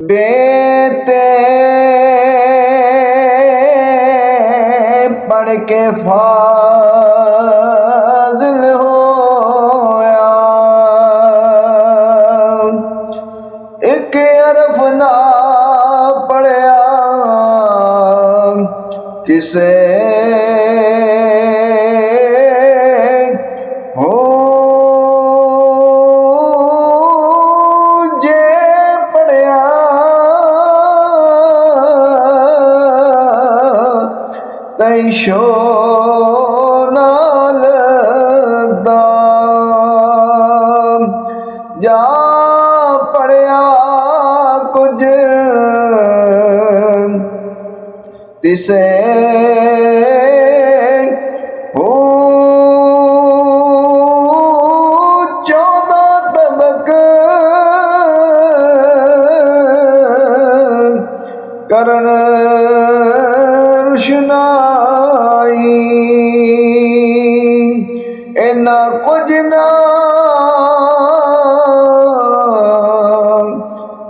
बेते पढ़ के फाज़िल होया, एक अरफ ना पढ़िया किसे हो जे पढ़िया तई शो नाल दाम जा पढ़िया कुछ तिसे हो चौदा तबक करन रुशनाई इना कुछ ना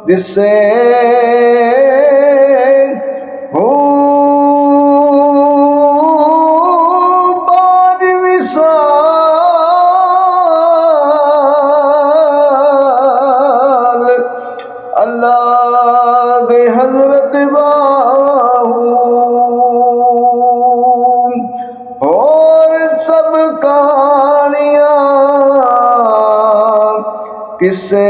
दिसे हो बाद विसाल अल्लाह दे हजरत बाहू और सब कहानियां किसे